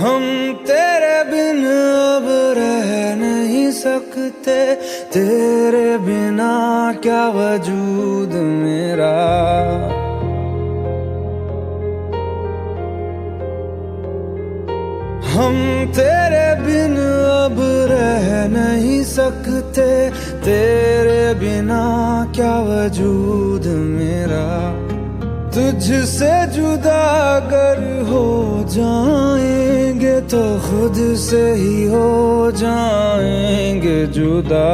हम तेरे बिन अब रह नहीं सकते, तेरे बिना क्या वजूद मेरा। हम तेरे बिन अब रह नहीं सकते, तेरे बिना क्या वजूद मेरा। तुझसे जुदा अगर हो जाएंगे तो खुद से ही हो जाएंगे जुदा,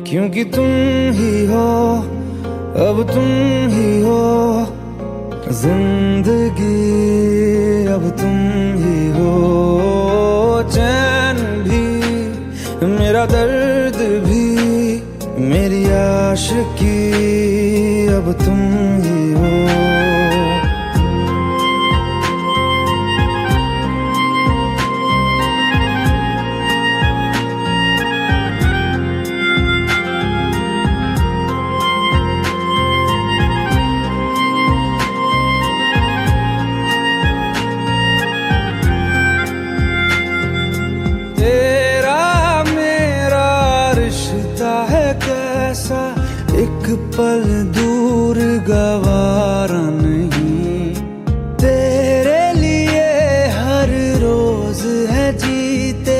क्योंकि तुम ही हो, अब तुम ही हो जिंदगी, अब तुम ही हो। चैन भी मेरा दर्द भी मेरी आशिकी, अब तुम ही हो। एक पल दूर गवारा नहीं, तेरे लिए हर रोज है जीते,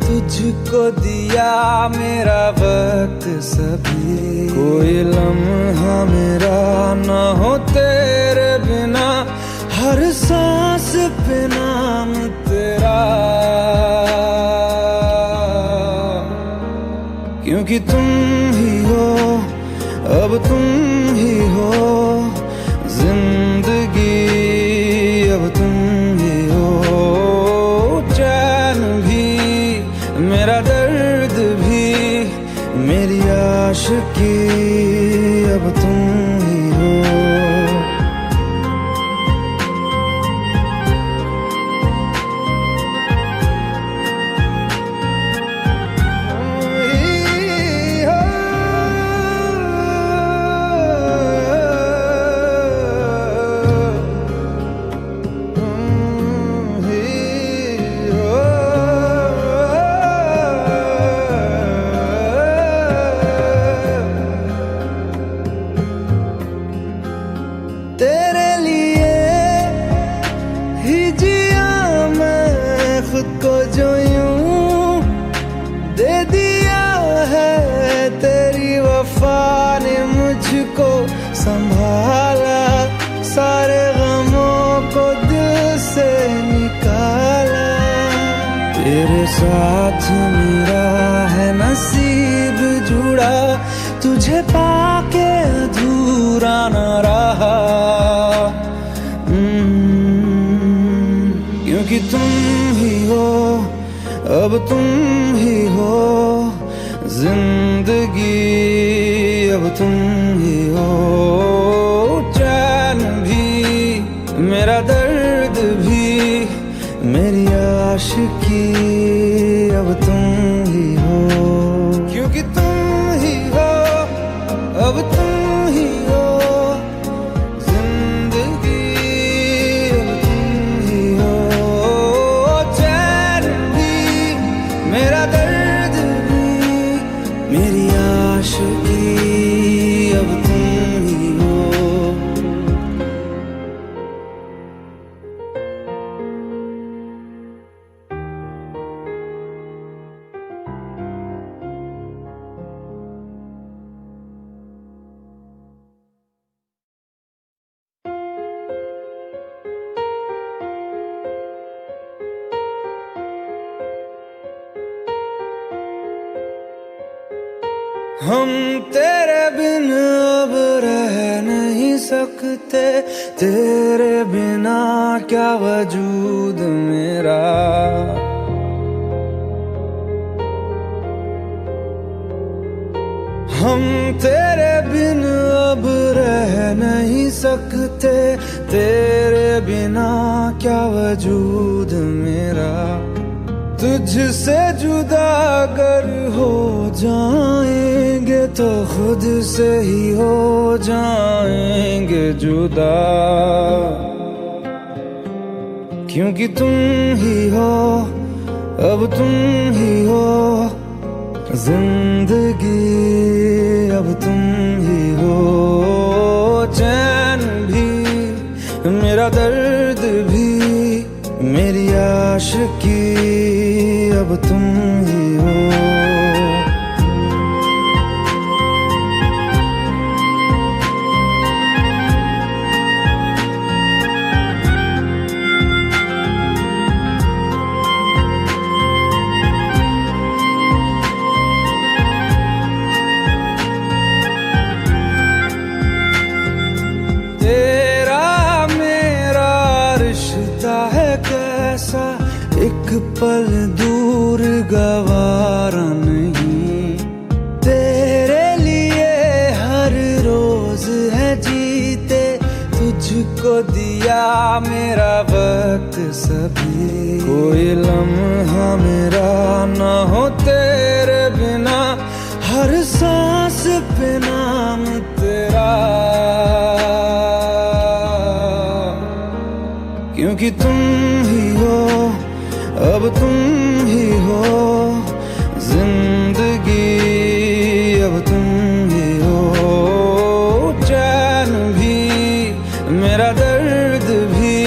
तुझको दिया मेरा वक्त सभी। कोई लम्हा मेरा ना हो तेरे बिना, हर सांस पे नाम तेरा, क्योंकि तुम ही हो, अब तुम ही हो जिंदगी, अब तुम ही हो। चैन भी मेरा दर्द भी मेरी आशिकी, अब तुम ही हो। तेरे लिए ही जिया मैं खुद को, जो यूं दे दिया है तेरी वफा ने मुझको संभाला, सारे गमों को दिल से निकाला। तेरे साथ मेरा है नसीब जुड़ा, तुझे पाके अधूरा न रहा, क्योंकि तुम ही हो, अब तुम ही हो जिंदगी, अब तुम ही हो। चैन भी मेरा दर्द भी मेरी आशिकी, अब तुम ही हो, क्योंकि तुम ही हो, अब तुम ही हो जिंदगी, अब तुम ही हो। चैन भी मेरा दर्द भी मेरी आशिकी, अब तुम ही हो। हम तेरे बिन अब रह नहीं सकते, तेरे बिना क्या वजूद मेरा। हम तेरे बिन अब रह नहीं सकते, तेरे बिना क्या वजूद मेरा। तुझसे जुदा अगर हो जाएंगे तो खुद से ही हो जाएंगे जुदा, क्योंकि तुम ही हो, अब तुम ही हो जिंदगी, अब तुम ही हो चैन भी, मेरा दर्द भी, मेरी आशिकी, अब तुम ही हो। एक पल दूर गवारा नहीं, तेरे लिए हर रोज है जीते, तुझको दिया मेरा वक्त सभी, कोई लम्हा मेरा ना हो तेरे बिना, हर सांस पे नाम तेरा, क्योंकि तुम ही हो, अब तुम ही हो जिंदगी, अब तुम ही हो चैन भी, मेरा दर्द भी,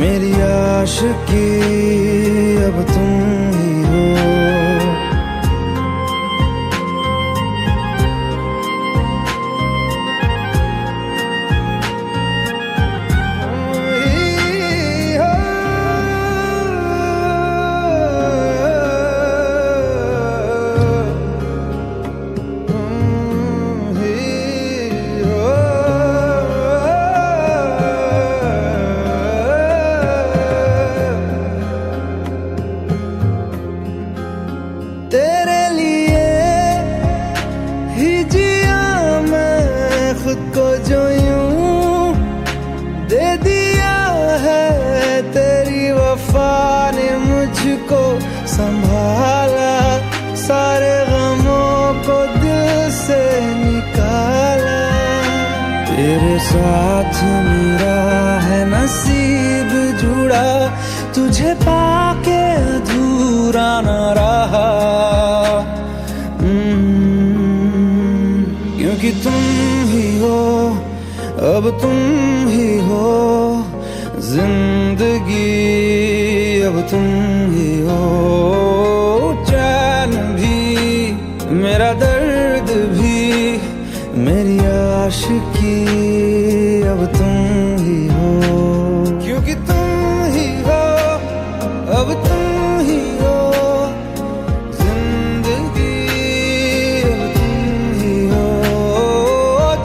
मेरी आशिकी, अब तुम ही हो। तेरे लिए ही जिया मैं खुद को, जो यूं दे दिया है तेरी वफा ने मुझको संभाला, सारे गमों को दिल से निकाला, तेरे साथ मेरा है नसीब जुड़ा, तुझे पाके अधूरा न रहा, क्योंकि तुम ही हो, अब तुम ही हो जिंदगी, अब तुम ही हो चैन भी, मेरा दर्द भी, मेरी आशिकी, अब तुम ही हो, क्योंकि तुम ही हो, अब तुम ही हो जिंदगी, अब तुम ही हो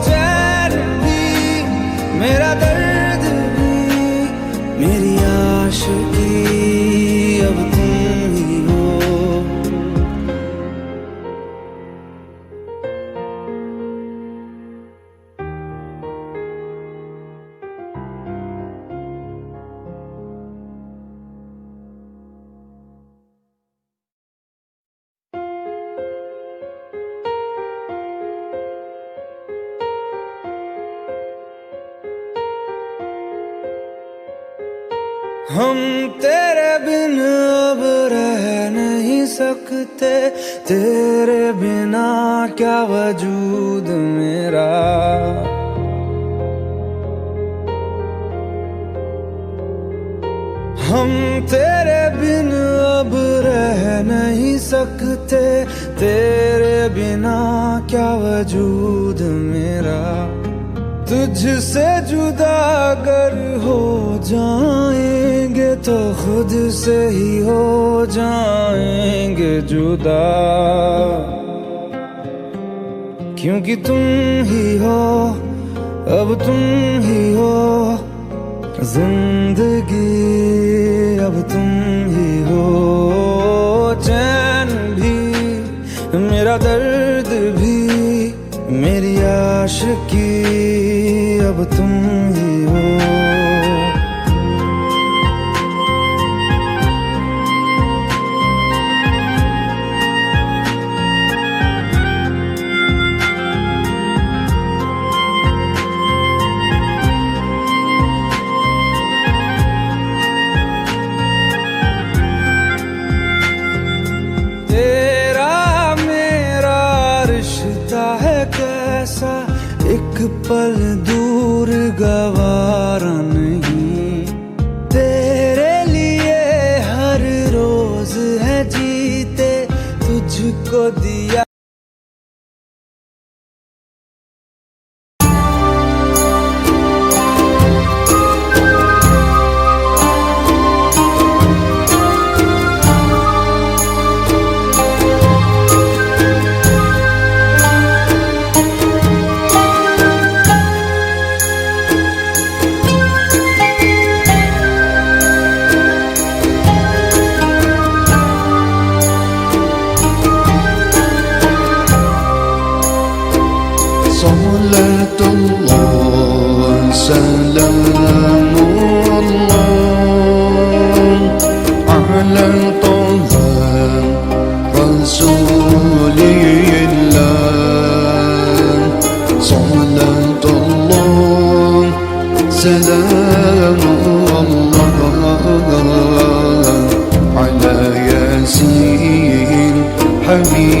चैन भी, मेरा दर्द भी, मेरी आशिकी, अब तुम ही हो। हम तेरे बिन अब रह नहीं सकते, तेरे बिना क्या वजूद मेरा, हम तेरे बिन अब रह नहीं सकते, तेरे बिना क्या वजूद मेरा, तुझसे जुदा अगर हो जाएंगे तो खुद से ही हो जाएंगे जुदा, क्योंकि तुम ही हो, अब तुम ही हो जिंदगी, अब तुम ही हो चैन भी, मेरा दर्द भी, मेरी आशिकी, अब तुम ही हो। पल दूर गवारा नहीं, तेरे लिए हर रोज है जीते तुझको दिया। Salatullah salamullah ala Taha Rasulillah. Salatullah salamullah ala Yasin Habibillah.